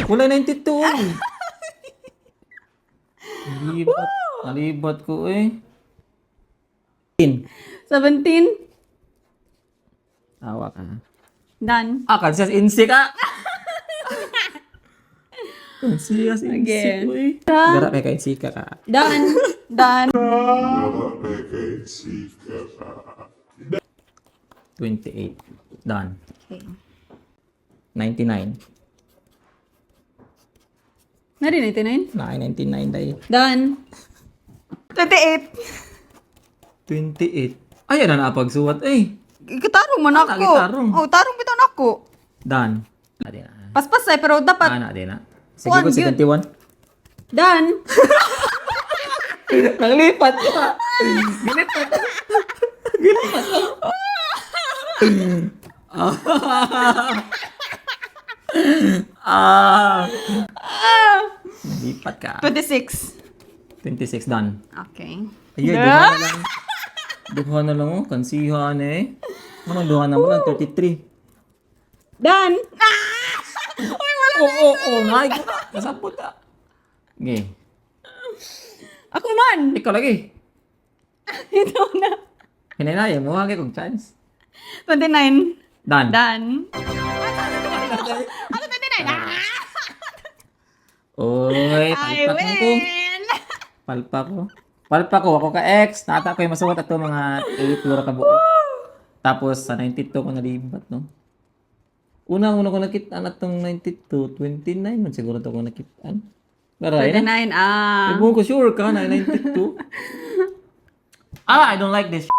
Wala 92. Nalibat. Nalibat ko eh. 17. Tawa ka. Done. Kansas insik ka. Kansas insik ko eh. Gara kay insik ka. Done. Done. 28. Done. Okay. 99. Nari 99? 99 dahil. Done. 28. 28. Ayan na napagsuwat eh. Ikitarong man ako. Ikitarong. Oh, tarong bitan ako. Done. Adi na. Paspas ay, pero dapat. Adi na. Sige ko, Kuan, 71. Done. Nanglipat ka. Gilipat. Gilipat ka. Nanglipat ka. 26. 26 done. Okay. Ayun, duha na lang. Duha na lang oh. Kansihan eh. Anong duha na mo lang? 33. Done. Oo. Nahay ko na. Nasapot ka. Okay. Ako man. Ikaw lagi. Ito na. Hinanaya mo. Hagay kong chance. 29. Done. Done. Ano 29? Oy, I palpak mo ko. win. Palpa ko. Ako ka X. Nata ko yung masuwat ato mga 8 lura ka buo. Tapos sa 92 ko nalibat, no? Una ko nakita na itong 92, 29 man siguro ito ko nakita. Baray na. 29. Ibon ko sure ka na 92. I don't like this.